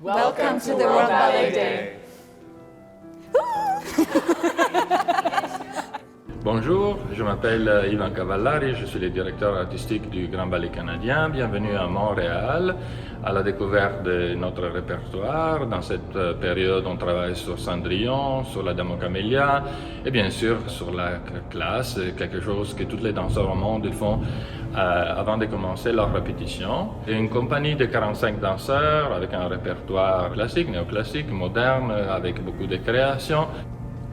Welcome to the World Ballet Day. Bonjour, je m'appelle Ivan Cavallari, je suis le directeur artistique du Grand Ballet Canadien. Bienvenue à Montréal, à la découverte de notre répertoire. Dans cette période, on travaille sur Cendrillon, sur la Dame aux Camélias et bien sûr sur la classe, quelque chose que tous les danseurs au monde font avant de commencer leur répétition. Et une compagnie de 45 danseurs avec un répertoire classique, néoclassique, moderne, avec beaucoup de créations.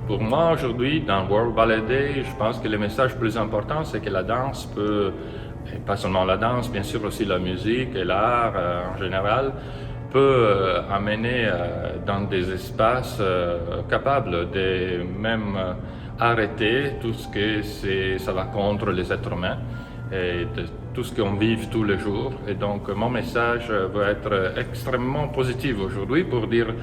Pour moi, aujourd'hui, dans World Ballet Day, je pense que le message plus important, c'est que la danse peut, et pas seulement la danse, bien sûr aussi la musique et l'art en général, peut amener dans des espaces capables de même arrêter tout ce que ça va contre les êtres humains et de tout ce qu'on vit tous les jours. Et donc, mon message va être extrêmement positif aujourd'hui pour dire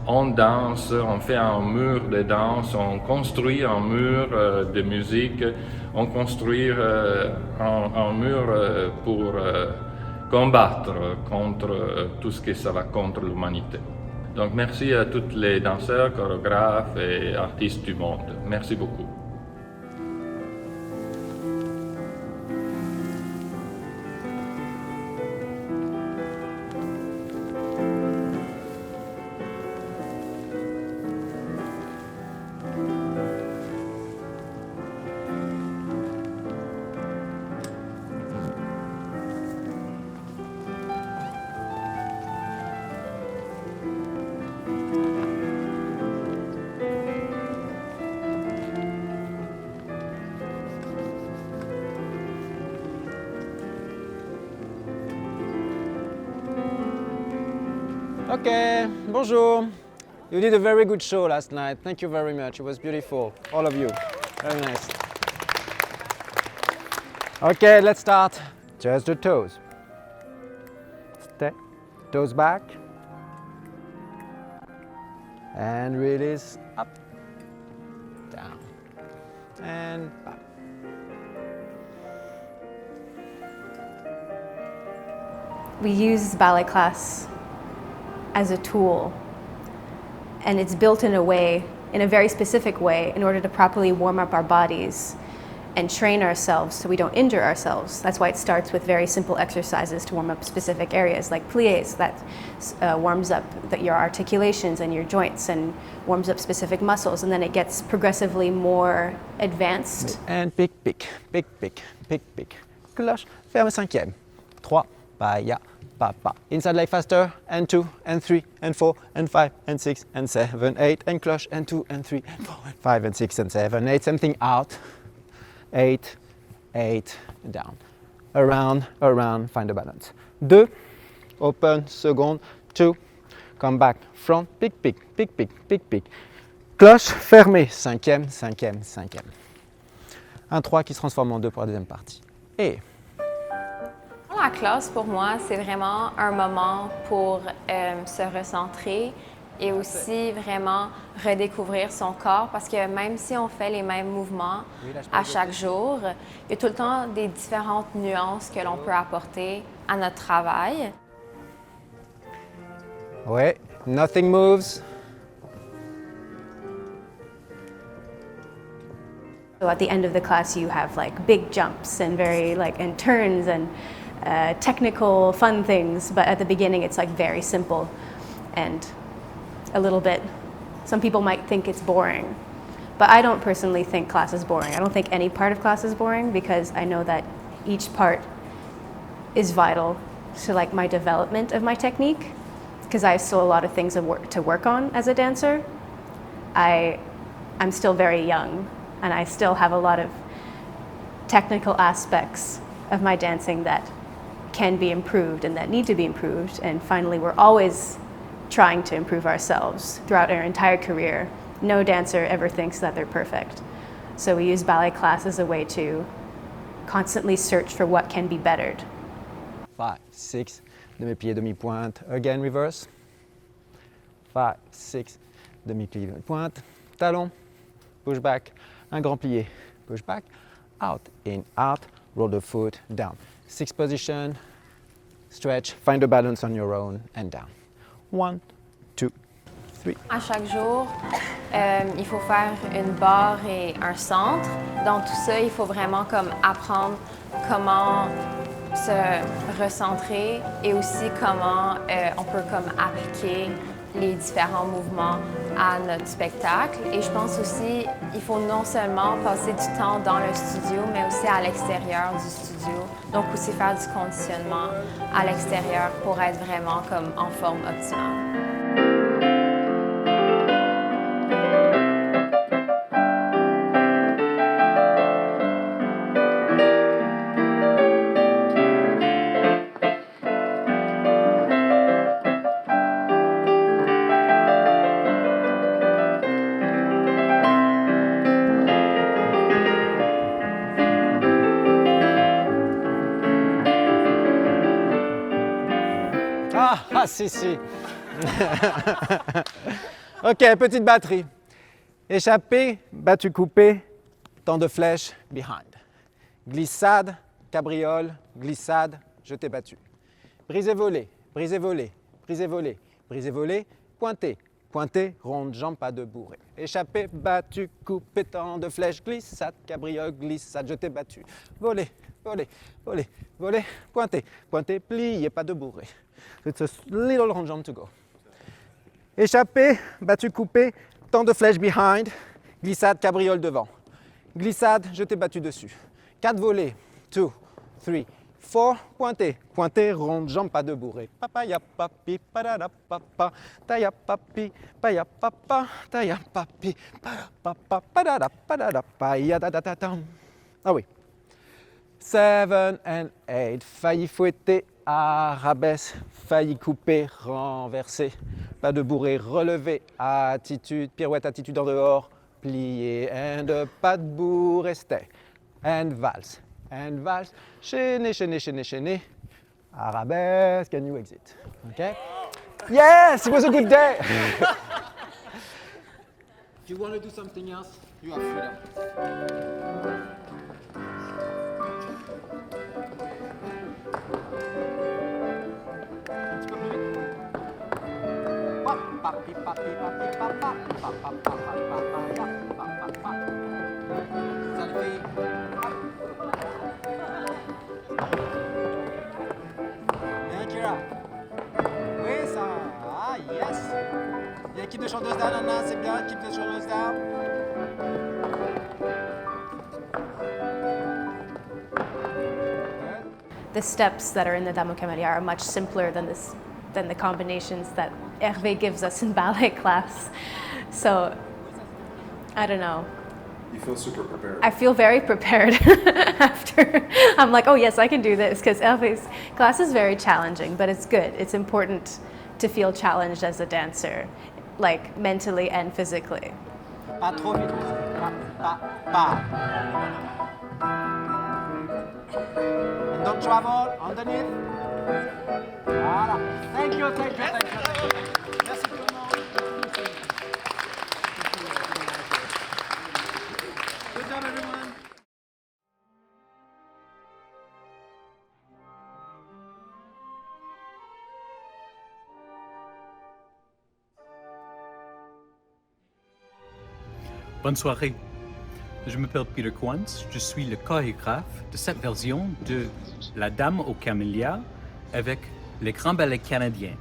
on danse, on fait un mur de danse, on construit un mur de musique, on construit un mur pour combattre contre tout ce que ça va contre l'humanité. Donc merci à tous les danseurs, chorégraphes et artistes du monde. Merci beaucoup. Okay, bonjour. You did a very good show last night. Thank you very much. It was beautiful. All of you. Very nice. Okay, let's start. Just the toes. Step, toes back. And release up, down, and back. We use ballet class as a tool, and it's built in a very specific way, in order to properly warm up our bodies and train ourselves so we don't injure ourselves. That's why it starts with very simple exercises to warm up specific areas, like pliés, that warms up your articulations and your joints and warms up specific muscles, and then it gets progressively more advanced. And pick, pick, pick, pick, pick, pick. Cloche, ferme cinquième. 3, baya. Pa, pa. Inside leg faster, and 2, and 3, and 4, and 5, and 6, and 7, 8, and cloche, and 2, and 3, and 4, and 5, and 6, and 7, 8. Same thing out. 8, 8, down. Around, around, find the balance. 2, open, second, 2, come back, front, pick, pick, pick, pick, pick, pick. Cloche, fermée, cinquième, cinquième, cinquième. Un 3 qui se transforme en 2 pour la deuxième partie. Et la classe, pour moi, c'est vraiment un moment pour se recentrer et aussi vraiment redécouvrir son corps, parce que même si on fait les mêmes mouvements à chaque jour, il y a tout le temps des différentes nuances que l'on peut apporter à notre travail. Ouais, nothing moves. So at the end of the class, you have like big jumps and and turns and technical fun things, but at the beginning it's like very simple and a little bit, some people might think it's boring, but I don't personally think class is boring. I don't think any part of class is boring, because I know that each part is vital to like my development of my technique, because I have still a lot of things to work on as a dancer. I'm still very young, and I still have a lot of technical aspects of my dancing that can be improved and that need to be improved. And finally, we're always trying to improve ourselves throughout our entire career. No dancer ever thinks that they're perfect. So we use ballet class as a way to constantly search for what can be bettered. 5, 6, demi-plié, demi-pointe, again reverse. 5, 6, demi-plié, demi-pointe, talon, push back, un grand plié, push back, out, in, out, roll the foot, down. 6 position, stretch, find a balance on your own, and down. 1, 2, 3. À chaque jour, il faut faire une barre et un centre. Dans tout ça, il faut vraiment comme apprendre comment se recentrer et aussi comment on peut comme appliquer les différents mouvements à notre spectacle. Et je pense aussi il faut non seulement passer du temps dans le studio, mais aussi à l'extérieur du studio. Donc aussi faire du conditionnement à l'extérieur pour être vraiment comme en forme optimale. Ah, si. Ok, petite batterie. Échappé, battu coupé, temps de flèche, behind. Glissade, cabriole, glissade, jeté battu. Brisé volé, brisé volé, brisé volé, brisé volé, pointé, pointé, ronde, jambe, pas de bourré. Échappé, battu, coupé, temps de flèche, glissade, cabriole, glissade, jeté battu. Volé, volé, volé, volé, pointé, pointé, plié, pas de bourré. It's a little round jump to go. Échappé, battu, coupé, temps de flèche behind, glissade, cabriole devant. Glissade, jeté battu dessus. 4 volets, 2, 3, 4, pointé, pointé, ronde, jambe, pas de bourré. Papaya papi, padada papa, taya papi, paya papa, taya papi, papa, padada paya da da da da. Ah oui. 7 and 8, failli fouetter, arabesque, failli couper, renverser, pas de bourré, relevé, attitude, pirouette, attitude en dehors, plié, and pas de bourré, stay, and valse, chaîné, chaîné, chaîné, chaîné, arabesque, and you exit. Okay? Yes, it was a good day. If you want to do something else, you have freedom. Papi, papi, papi, papa, papa, papa, papa, ya, papa, papa. Salut. Bien, Kira. Oui, ça. Ah, yes. Bien, équipe de chanteuse down, Anna, c'est bien, équipe de chanteuse down. The steps that are in the Damo Camélia are much simpler than the combinations that Hervé gives us in ballet class. So, I don't know. You feel super prepared. I feel very prepared after. I'm like, oh yes, I can do this, because Hervé's class is very challenging, but it's good. It's important to feel challenged as a dancer, like mentally and physically. Pas trop vite. Pas. And don't travel underneath. Voilà. Thank you. Merci tout le monde. Good job, everyone. Bonne soirée. Je m'appelle Peter Quantz. Je suis le chorégraphe de cette version de La Dame aux Camélias avec les Grands Ballets Canadiens.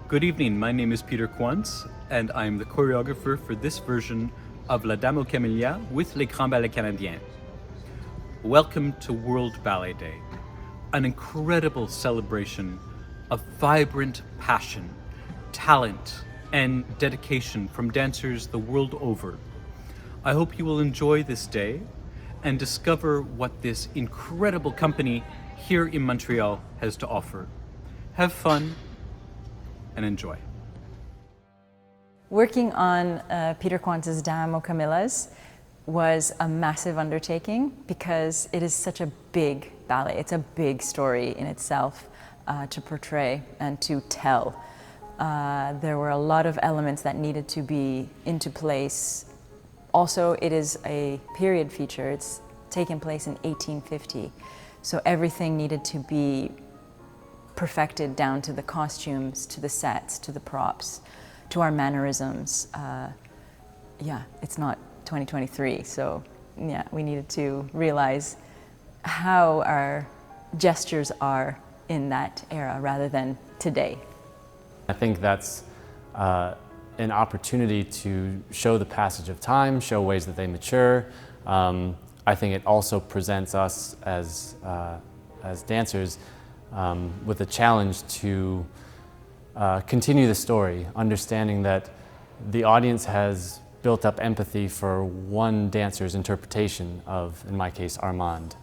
Good evening, my name is Peter Quantz, and I'm the choreographer for this version of La Dame aux Camélias with les Grands Ballets Canadiens. Welcome to World Ballet Day, an incredible celebration of vibrant passion, talent, and dedication from dancers the world over. I hope you will enjoy this day and discover what this incredible company here in Montreal has to offer. Have fun and enjoy. Working on Peter Quantz's Dame aux Camélias was a massive undertaking because it is such a big ballet. It's a big story in itself to portray and to tell. There were a lot of elements that needed to be into place. Also, it is a period feature. It's taken place in 1850. So everything needed to be perfected down to the costumes, to the sets, to the props, to our mannerisms. Yeah, it's not 2023, so yeah, we needed to realize how our gestures are in that era rather than today. I think that's an opportunity to show the passage of time, show ways that they mature. I think it also presents us as dancers with a challenge to continue the story, understanding that the audience has built up empathy for one dancer's interpretation of, in my case, Armand.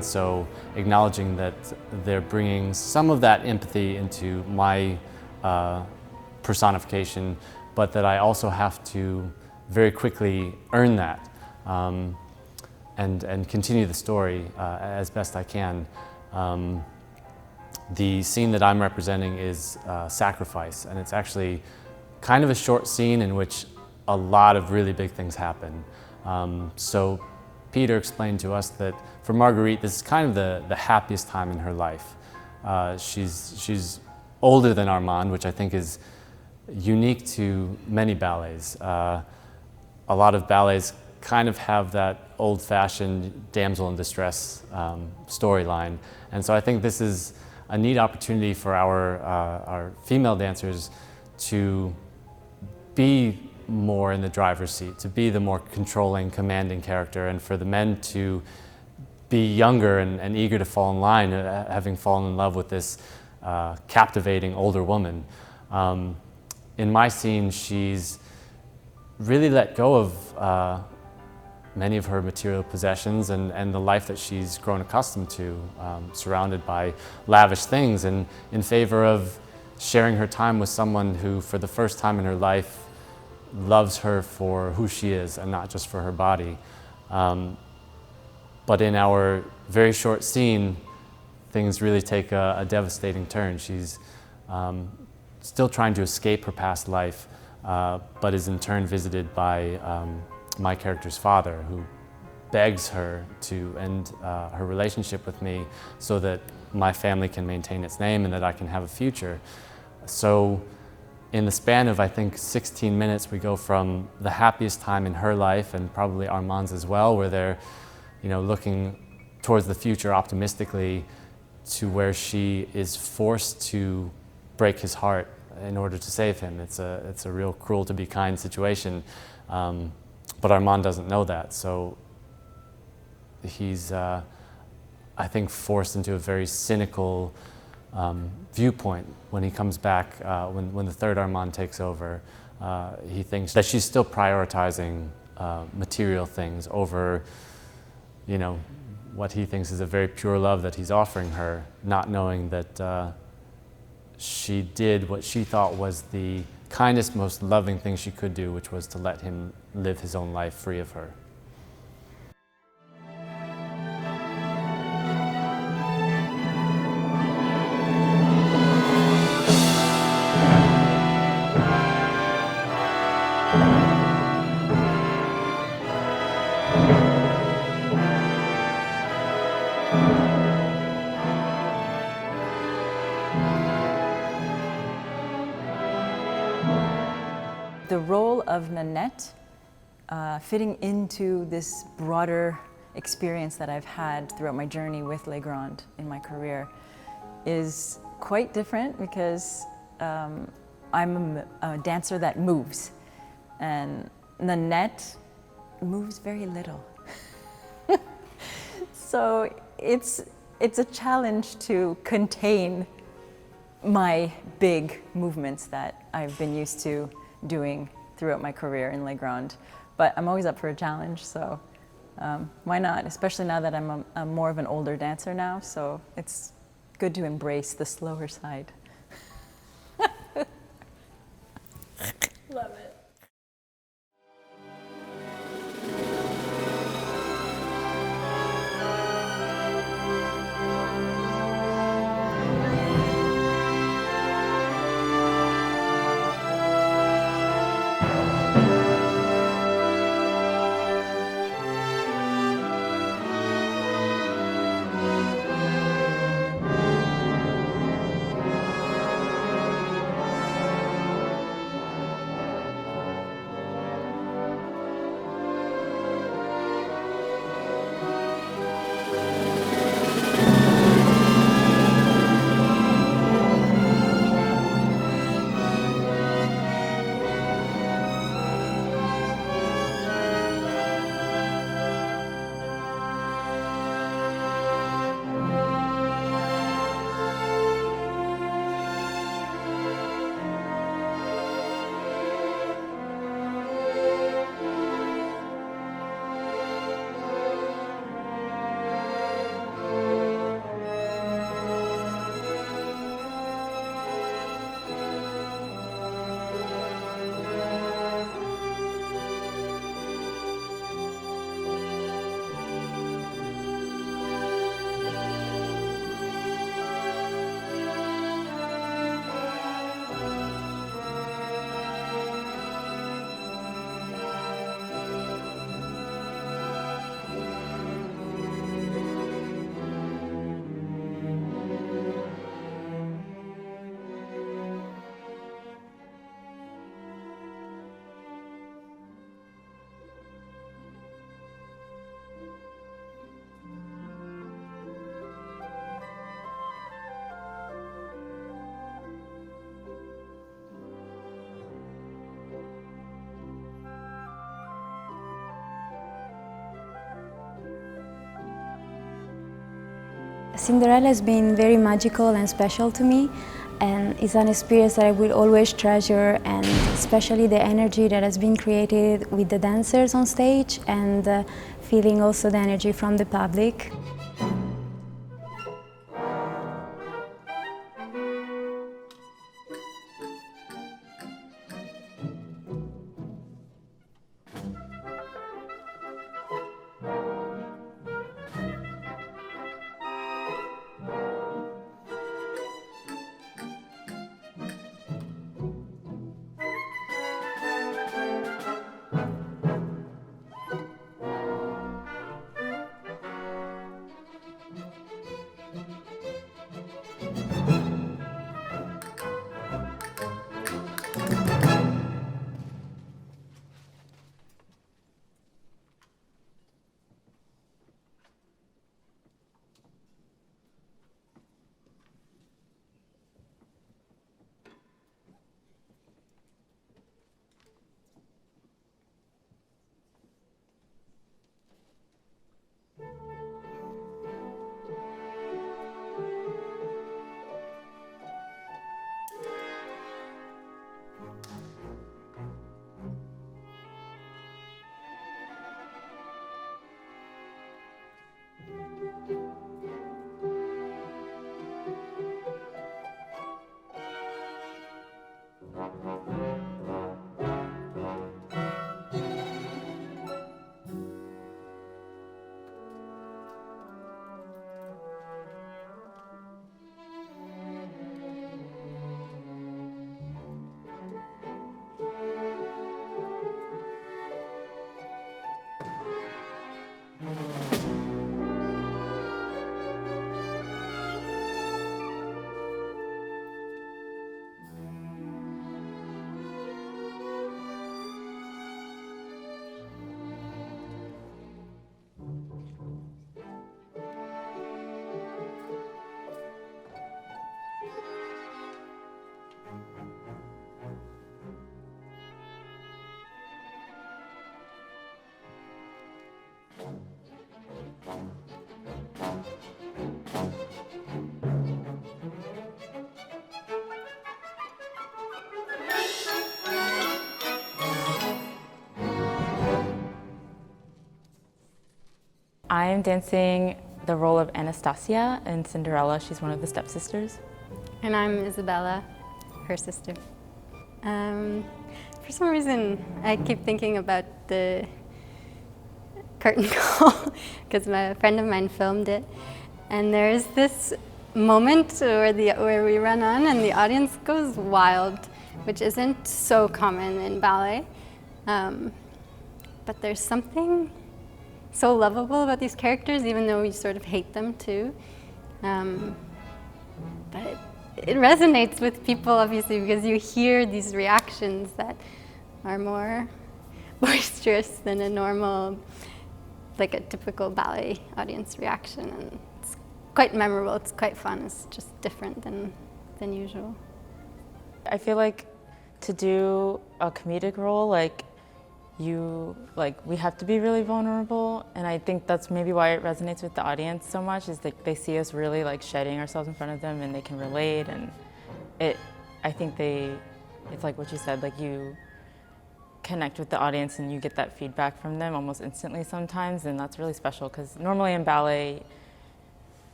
So acknowledging that they're bringing some of that empathy into my personification, but that I also have to very quickly earn that and continue the story as best I can. The scene that I'm representing is Sacrifice, and it's actually kind of a short scene in which a lot of really big things happen. So Peter explained to us that for Marguerite, this is kind of the happiest time in her life. She's older than Armand, which I think is unique to many ballets. A lot of ballets kind of have that old-fashioned damsel in distress storyline. And so I think this is a neat opportunity for our female dancers to be more in the driver's seat, to be the more controlling, commanding character, and for the men to be younger and eager to fall in line, having fallen in love with this captivating older woman. In my scene, she's really let go of many of her material possessions and the life that she's grown accustomed to, surrounded by lavish things, and in favor of sharing her time with someone who, for the first time in her life, loves her for who she is and not just for her body. But in our very short scene, things really take a devastating turn. She's still trying to escape her past life, but is in turn visited by my character's father, who begs her to end her relationship with me so that my family can maintain its name and that I can have a future. So in the span of, I think, 16 minutes, we go from the happiest time in her life, and probably Armand's as well, where they're, looking towards the future optimistically, to where she is forced to break his heart in order to save him. It's a real cruel to be kind situation, but Armand doesn't know that, so he's, I think, forced into a very cynical viewpoint when he comes back, when the third Armand takes over. He thinks that she's still prioritizing material things over, what he thinks is a very pure love that he's offering her, not knowing that she did what she thought was the kindest, most loving thing she could do, which was to let him live his own life free of her. the role of Nanette fitting into this broader experience that I've had throughout my journey with Les Grandes in my career is quite different because I'm a dancer that moves, and Nanette moves very little. So it's a challenge to contain my big movements that I've been used to doing throughout my career in Les Grandes. But I'm always up for a challenge, so why not? Especially now that I'm more of an older dancer now, so it's good to embrace the slower side. Love it. Cinderella has been very magical and special to me, and it's an experience that I will always treasure, and especially the energy that has been created with the dancers on stage, and feeling also the energy from the public. I'm dancing the role of Anastasia in Cinderella. She's one of the stepsisters. And I'm Isabella, her sister. For some reason, I keep thinking about the curtain call because a friend of mine filmed it. And there's this moment where we run on and the audience goes wild, which isn't so common in ballet. But there's something so lovable about these characters, even though we sort of hate them too. But it resonates with people, obviously, because you hear these reactions that are more boisterous than a normal, like a typical ballet audience reaction. And it's quite memorable, it's quite fun, it's just different than usual. I feel like to do a comedic role, we have to be really vulnerable, and I think that's maybe why it resonates with the audience so much, is that they see us really shedding ourselves in front of them and they can relate, and I think it's like what you said, you connect with the audience and you get that feedback from them almost instantly sometimes, and that's really special because normally in ballet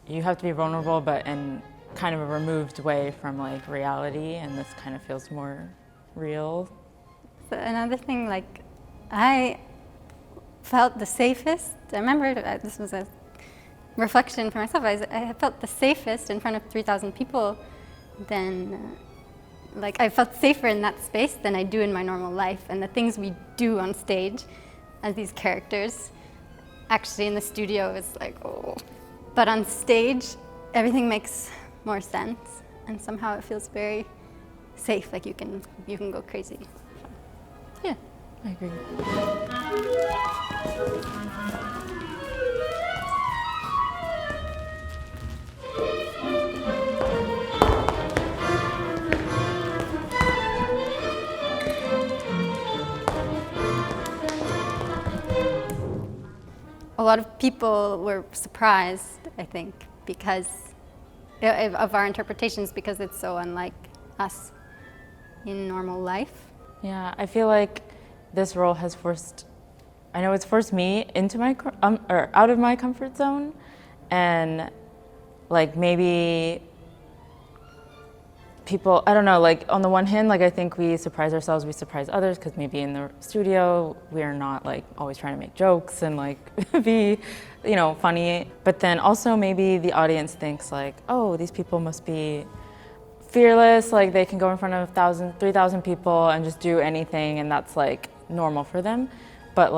you have to be vulnerable but in kind of a removed way from reality, and this kind of feels more real. So another thing, I felt the safest. I remember this was a reflection for myself. I felt the safest in front of 3,000 people than, I felt safer in that space than I do in my normal life. And the things we do on stage as these characters, actually in the studio is oh. But on stage, everything makes more sense. And somehow it feels very safe, you can go crazy. Yeah. I agree. A lot of people were surprised, I think, because of our interpretations, because it's so unlike us in normal life. Yeah, I feel like this role has forced me into my or out of my comfort zone, and maybe people, I don't know, on the one hand, I think we surprise ourselves, we surprise others, because maybe in the studio we're not always trying to make jokes and be funny, but then also maybe the audience thinks oh, these people must be fearless, they can go in front of 1,000, 3,000 people and just do anything, and that's normal for them. But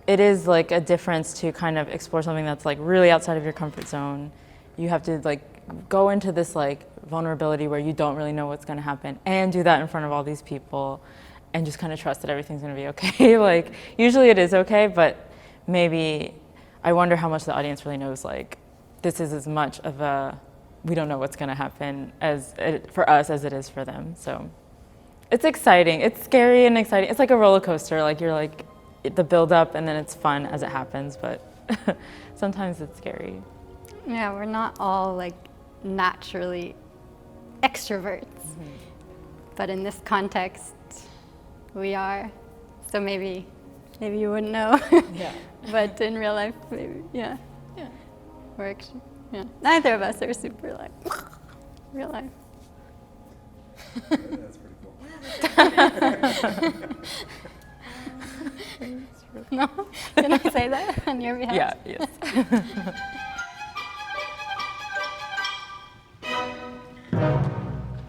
it is a difference to kind of explore something that's really outside of your comfort zone. You have to go into this vulnerability where you don't really know what's going to happen and do that in front of all these people and just kind of trust that everything's going to be okay. Usually it is okay, but maybe I wonder how much the audience really knows this is as much of a we don't know what's going to happen for us as it is for them. So it's exciting. It's scary and exciting. It's like a roller coaster. You're the build up and then it's fun as it happens, but sometimes it's scary. Yeah, we're not all naturally extroverts, but in this context, we are. So maybe you wouldn't know. Yeah. But in real life, maybe, yeah. Yeah. We're actually. Yeah. Neither of us are super real life. That's pretty cool. No? Can I say that on your behalf? Yeah, yes.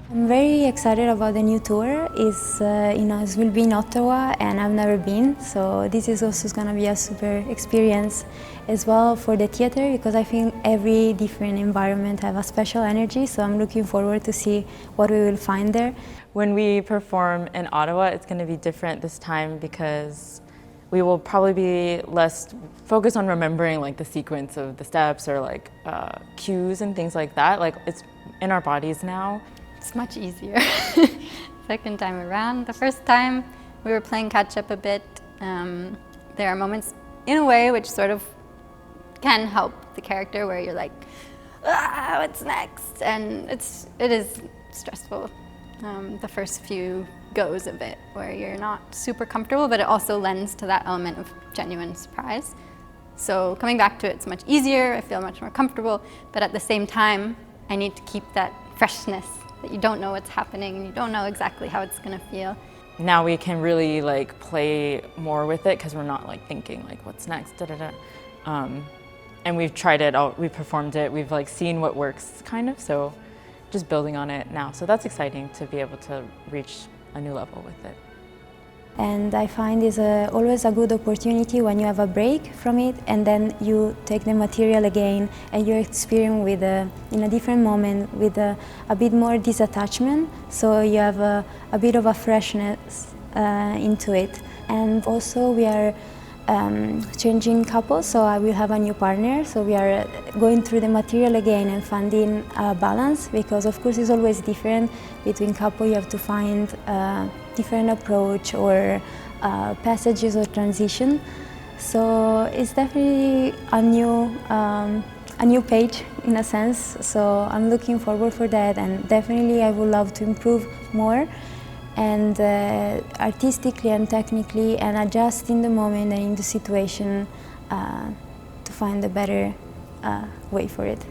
I'm very excited about the new tour. It will be in Ottawa, and I've never been, so this is also going to be a super experience as well for the theater, because I think every different environment have a special energy, so I'm looking forward to see what we will find there. When we perform in Ottawa, it's going to be different this time because we will probably be less focused on remembering the sequence of the steps or cues and things like that. It's in our bodies now. It's much easier. Second time around. The first time we were playing catch up a bit. There are moments in a way which sort of can help the character where you're what's next? And it is stressful. The first few goes a bit where you're not super comfortable, but it also lends to that element of genuine surprise. So coming back to it's much easier, I feel much more comfortable, but at the same time, I need to keep that freshness, that you don't know what's happening and you don't know exactly how it's gonna feel. Now we can really like play more with it because we're not like thinking like what's next, and we've tried it out, we performed it, we've like seen what works kind of, so just building on it now. So that's exciting to be able to reach a new level with it. And I find it's always a good opportunity when you have a break from it and then you take the material again and you're experiencing with in a different moment with a bit more disattachment, so you have a bit of a freshness into it. And also we are changing couples, so I will have a new partner, so we are going through the material again and finding a balance, because of course it's always different between couple. You have to find a different approach or passages or transition, so it's definitely a new page in a sense, so I'm looking forward for that, and definitely I would love to improve more and artistically and technically, and adjust in the moment and in the situation to find a better way for it.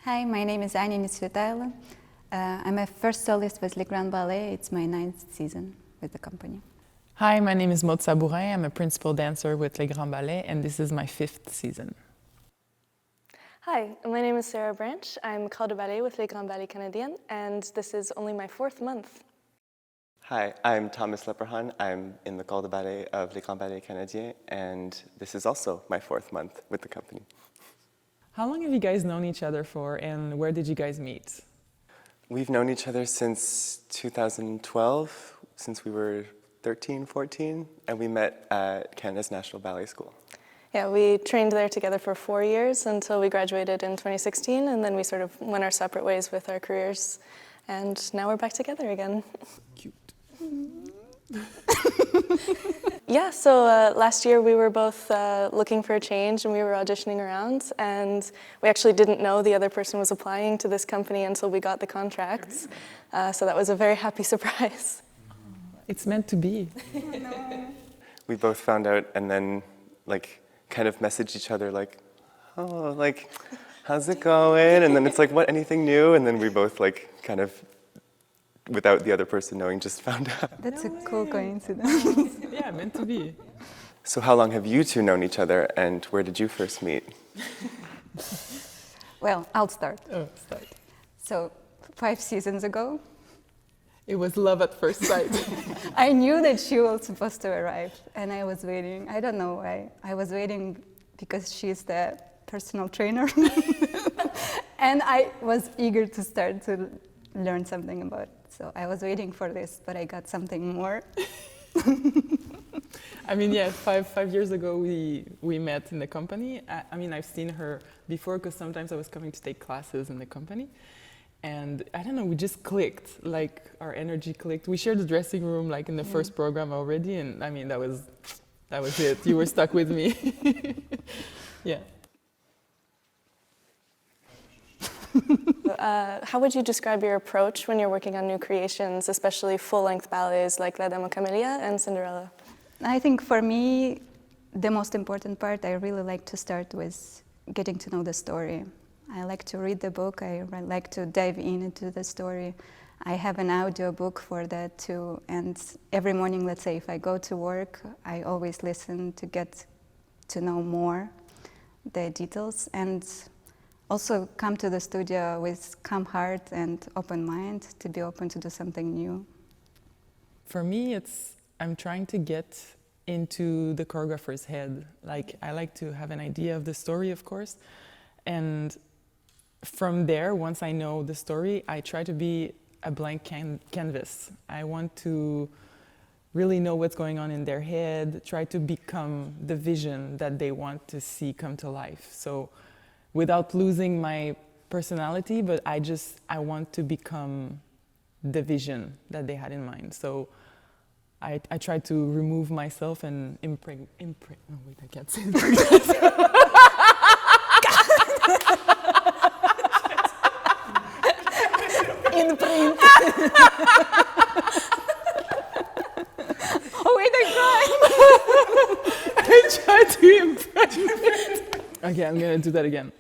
Hi, my name is Anya Nisvetel. I'm a first soloist with Le Grand Ballet. It's my 9th season with the company. Hi, my name is Maud Sabourin. I'm a principal dancer with Le Grand Ballet, and this is my 5th season. Hi, my name is Sarah Branch. I'm corps de ballet with Les Grands Ballets Canadiens, and this is only my 4th month. Hi, I'm Thomas Lepperhan. I'm in the corps de ballet of Les Grands Ballets Canadiens, and this is also my 4th month with the company. How long have you guys known each other for, and where did you guys meet? We've known each other since 2012, since we were 13, 14, and we met at Canada's National Ballet School. Yeah, we trained there together for 4 years until we graduated in 2016, and then we sort of went our separate ways with our careers, and now we're back together again. Cute. Yeah, so last year we were both looking for a change, and we were auditioning around, and we actually didn't know the other person was applying to this company until we got the contracts, so that was a very happy surprise. It's meant to be. We both found out and then kind of messaged each other oh, how's it going? And then it's what, anything new? And then we both kind of, without the other person knowing, just found out. That's a cool coincidence. Yeah, meant to be. So how long have you two known each other, and where did you first meet? Well, I'll start. Oh, start. So 5 seasons ago, it was love at first sight. I knew that she was supposed to arrive, and I was waiting. I don't know why. I was waiting because she's the personal trainer. And I was eager to start to learn something about it. So I was waiting for this, but I got something more. I mean, yeah, five years ago we met in the company. I mean, I've seen her before because sometimes I was coming to take classes in the company. And I don't know, we just clicked, our energy clicked. We shared the dressing room in the first program already, and I mean, that was it. You were stuck with me. Yeah. How would you describe your approach when you're working on new creations, especially full-length ballets like La Dame aux Camélias and Cinderella? I think for me, the most important part, I really like to start with getting to know the story. I like to read the book, I like to dive into the story. I have an audio book for that too, and every morning, let's say, if I go to work, I always listen to get to know more the details, and also come to the studio with calm heart and open mind to be open to do something new. For me, I'm trying to get into the choreographer's head. I like to have an idea of the story, of course, and from there, once I know the story, I try to be a blank canvas. I want to really know what's going on in their head, try to become the vision that they want to see come to life. So without losing my personality, but I want to become the vision that they had in mind. So I try to remove myself and imprint. Oh wait, I can't say it. Imprint. Okay, I'm gonna do that again.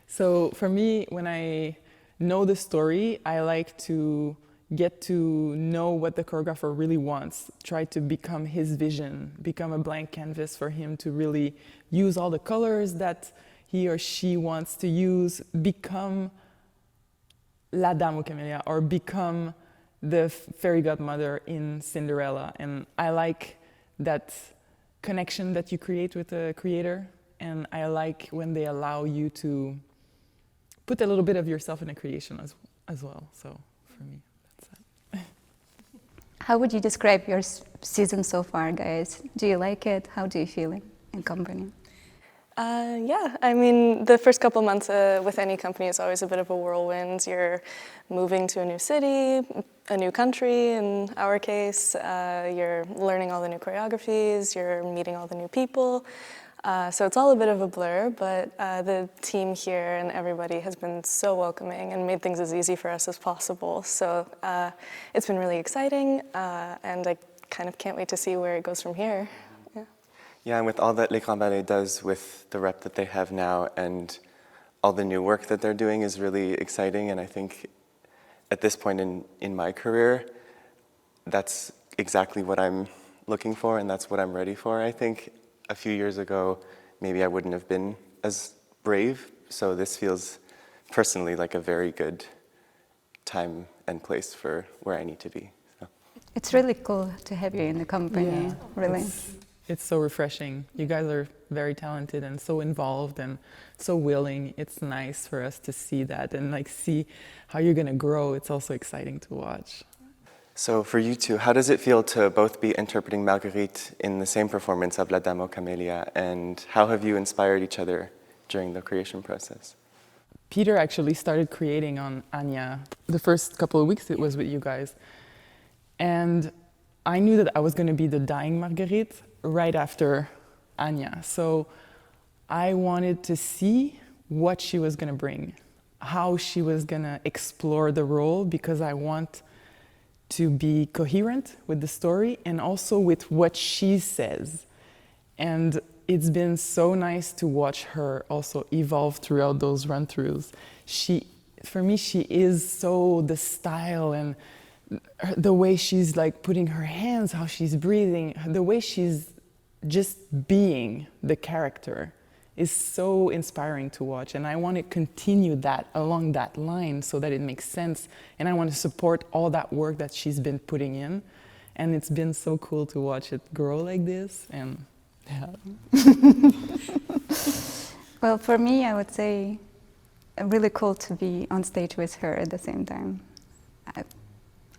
So for me, when I know the story, I like to get to know what the choreographer really wants, try to become his vision, become a blank canvas for him to really use all the colors that he or she wants to use, become La Dame aux Camélias, or become the fairy godmother in Cinderella. And I like that connection that you create with the creator, and I like when they allow you to put a little bit of yourself in a creation as well. So for me, that's that. How would you describe your season so far, guys? Do you like it? How do you feel in company? Yeah, I mean, the first couple months with any company is always a bit of a whirlwind. You're moving to a new city, a new country in our case. You're learning all the new choreographies, you're meeting all the new people. So it's all a bit of a blur, but the team here and everybody has been so welcoming and made things as easy for us as possible. So it's been really exciting, and I kind of can't wait to see where it goes from here. Yeah, and with all that Les Grands Ballets does with the rep that they have now and all the new work that they're doing is really exciting. And I think at this point in my career, that's exactly what I'm looking for and that's what I'm ready for. I think a few years ago, maybe I wouldn't have been as brave. So this feels personally like a very good time and place for where I need to be. So. It's really cool to have you in the company, really. It's so refreshing. You guys are very talented and so involved and so willing. It's nice for us to see that and like see how you're gonna grow. It's also exciting to watch. So for you two, how does it feel to both be interpreting Marguerite in the same performance of La Dame aux Camélias, and how have you inspired each other during the creation process? Peter actually started creating on Anya. The first couple of weeks it was with you guys. And I knew that I was going to be the dying Marguerite right after Anya. So I wanted to see what she was going to bring, how she was going to explore the role, because I want to be coherent with the story and also with what she says. And it's been so nice to watch her also evolve throughout those run-throughs. For me, she is so the style and the way she's like putting her hands, how she's breathing, the way she's just being the character is so inspiring to watch. And I want to continue that along that line so that it makes sense. And I want to support all that work that she's been putting in. And it's been so cool to watch it grow like this. And yeah. Well, for me, I would say really cool to be on stage with her at the same time.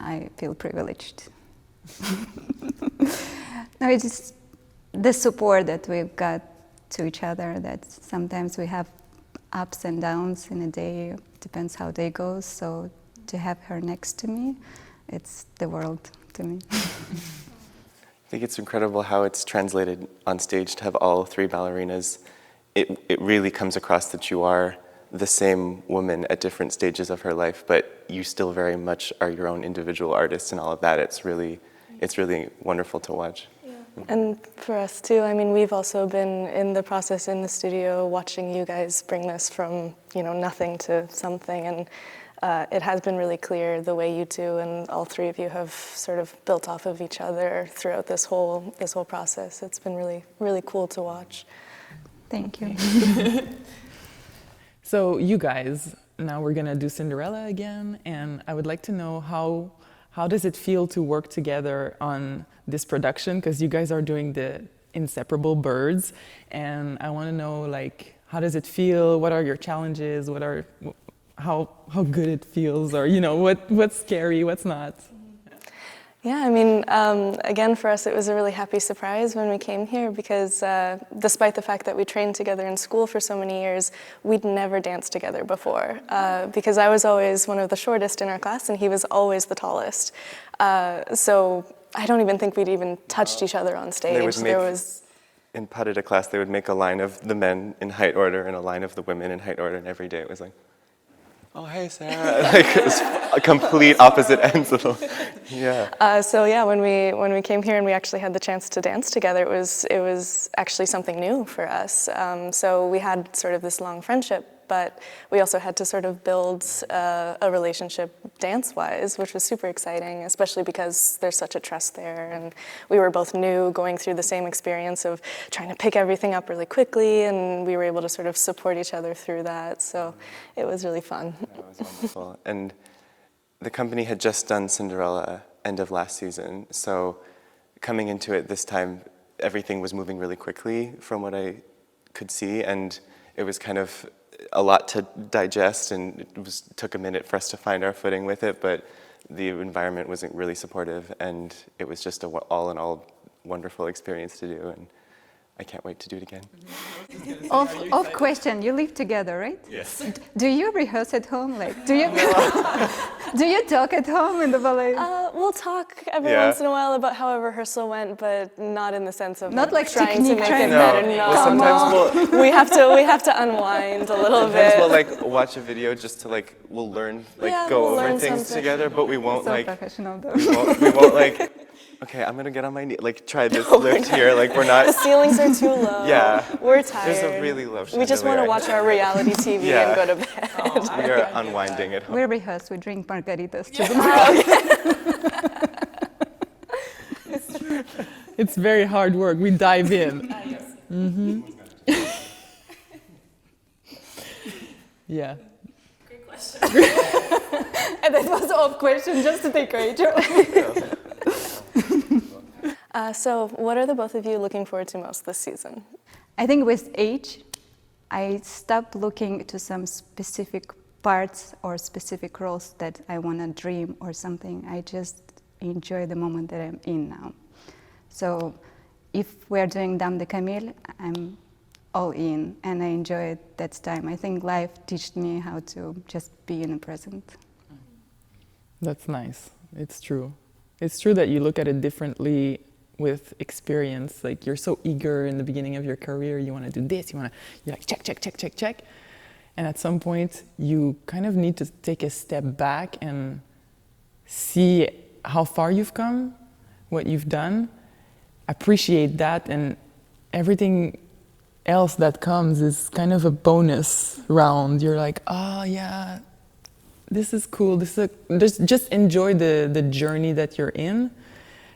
I feel privileged. No, it's just the support that we've got to each other, that sometimes we have ups and downs in a day, depends how day goes. So to have her next to me, it's the world to me. I think it's incredible how it's translated on stage to have all three ballerinas. It really comes across that you are the same woman at different stages of her life, but you still very much are your own individual artist and all of that. It's really wonderful to watch. Yeah. And for us too, I mean, we've also been in the process in the studio watching you guys bring this from, nothing to something, and it has been really clear the way you two and all three of you have sort of built off of each other throughout this whole process. It's been really, really cool to watch. Thank you. So you guys, now we're gonna do Cinderella again, and I would like to know how does it feel to work together on this production? Because you guys are doing the Inseparable Birds, and I want to know, like, how does it feel? What are your challenges? How good it feels, or what's scary, what's not? Yeah, I mean, again, for us, it was a really happy surprise when we came here because despite the fact that we trained together in school for so many years, we'd never danced together before because I was always one of the shortest in our class and he was always the tallest. So I don't even think we'd even touched each other on stage. In pas de deux class, they would make a line of the men in height order and a line of the women in height order, and every day it was like, oh, hey, Sarah. Like, it was complete opposite ends of the, yeah. So yeah, when we came here and we actually had the chance to dance together, it was actually something new for us. So we had sort of this long friendship, but we also had to sort of build a relationship dance-wise, which was super exciting, especially because there's such a trust there. And we were both new, going through the same experience of trying to pick everything up really quickly, and we were able to sort of support each other through that. So it was really fun. That was wonderful. And the company had just done Cinderella end of last season, so coming into it this time, everything was moving really quickly from what I could see, and it was kind of a lot to digest, and it took a minute for us to find our footing with it, but the environment wasn't really supportive, and it was just a all in all wonderful experience to do, and I can't wait to do it again. Off question, you live together, right? Yes. Do you rehearse at home? Like, do you do you talk at home in the ballet? We'll talk every once in a while about how a rehearsal went, but not in the sense of not like trying to make it No. better. No, Well, sometimes we have to unwind a little sometimes bit. we'll like watch a video just to like we'll learn like go we'll over learn things something. together, but we won't So like professional though. we won't like. Okay, I'm gonna get on my knee. Like try this lift here. Like we're not. The ceilings are too low. Yeah. We're tired. There's a really low We just want to chandelier. watch our reality TV Yeah. and go to bed. We are unwinding at home. We rehearse, we drink margaritas. It's very hard work. We dive in. Yeah. And that was off question, just to take a joke. So what are the both of you looking forward to most this season? I think with age, I stopped looking to some specific parts or specific roles that I want to dream or something. I just enjoy the moment that I'm in now. So if we're doing Dame de Camille, I'm all in and I enjoy it that time. I think life taught me how to just be in the present. That's nice. It's true. It's true that you look at it differently with experience. Like you're so eager in the beginning of your career, you want to do this, you're like check. And at some point you kind of need to take a step back and see how far you've come, what you've done, appreciate that, and everything else that comes is kind of a bonus round. You're like, oh yeah, this is cool. Just enjoy the journey that you're in,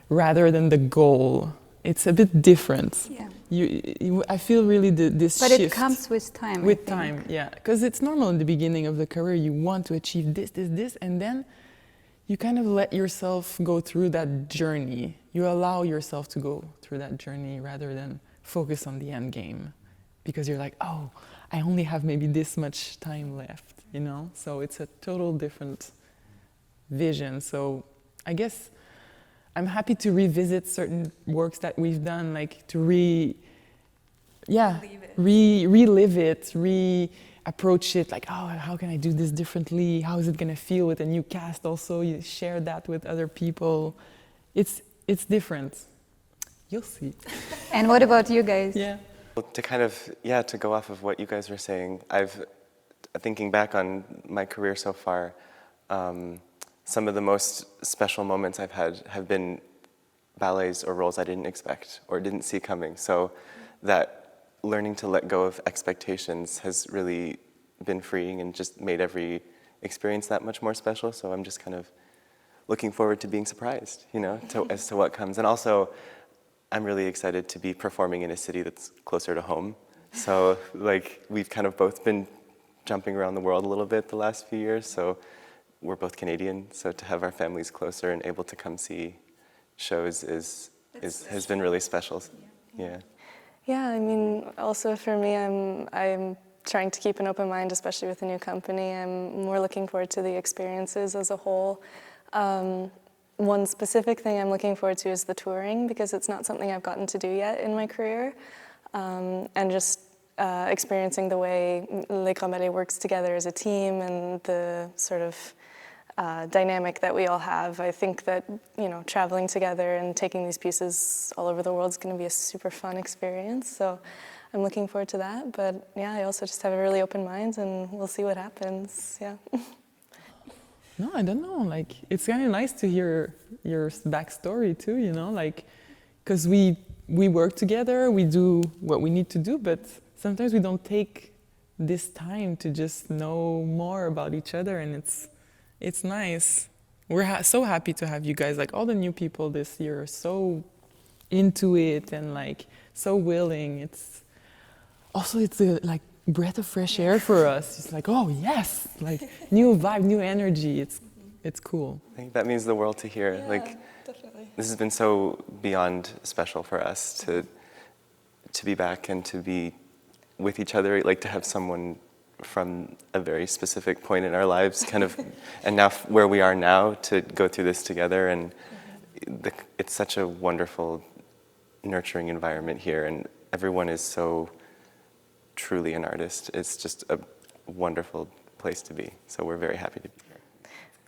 rather than the goal. It's a bit different. Yeah. I feel really this but shift. it comes with time. With time, yeah. Because it's normal in the beginning of the career, you want to achieve this, and then you kind of let yourself go through that journey. You allow yourself to go through that journey rather than focus on the end game. Because you're like, oh, I only have maybe this much time left, you know? So it's a total different vision. So I guess I'm happy to revisit certain works that we've done, like to relive it, approach it, like, oh, how can I do this differently? How is it gonna feel with a new cast also? You share that with other people. It's different. You'll see. And what about you guys? Yeah. To kind of, to go off of what you guys were saying, thinking back on my career so far, some of the most special moments I've had have been ballets or roles I didn't expect or didn't see coming. So that learning to let go of expectations has really been freeing and just made every experience that much more special. So I'm just kind of looking forward to being surprised, as to what comes. And also, I'm really excited to be performing in a city that's closer to home. So we've kind of both been jumping around the world a little bit the last few years. So we're both Canadian. So to have our families closer and able to come see shows has been really special. Yeah. Yeah, I mean, also for me, I'm trying to keep an open mind, especially with a new company. I'm more looking forward to the experiences as a whole. One specific thing I'm looking forward to is the touring, because it's not something I've gotten to do yet in my career. And just experiencing the way Les Grands Ballets works together as a team and the sort of dynamic that we all have. I think that, traveling together and taking these pieces all over the world is going to be a super fun experience. So I'm looking forward to that. But yeah, I also just have a really open mind and we'll see what happens. Yeah. No, I don't know. Like, it's kind of nice to hear your backstory too, you know, like, because we work together, we do what we need to do, but sometimes we don't take this time to just know more about each other, and it's nice. We're so happy to have you guys, like all the new people this year are so into it and like so willing. It's a like breath of fresh air for us. It's like, oh yes, like new vibe, new energy. It's cool. I think that means the world to hear. Yeah, like, definitely. This has been so beyond special for us to be back and to be with each other, like to have someone from a very specific point in our lives kind of, and now where we are now to go through this together. And it's such a wonderful, nurturing environment here, and everyone is so truly an artist. It's just a wonderful place to be. So we're very happy to be here.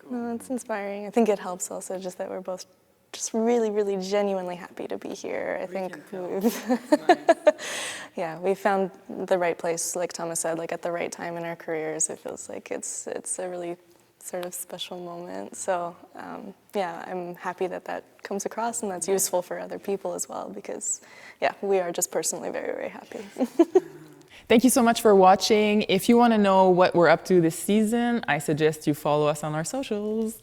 No, it's inspiring. I think it helps also just that we're both just really, really genuinely happy to be here. I think yeah, we found the right place, like Thomas said, like at the right time in our careers. It feels like it's a really sort of special moment. So yeah, I'm happy that comes across and that's useful for other people as well, because yeah, we are just personally very, very happy. Thank you so much for watching. If you want to know what we're up to this season, I suggest you follow us on our socials.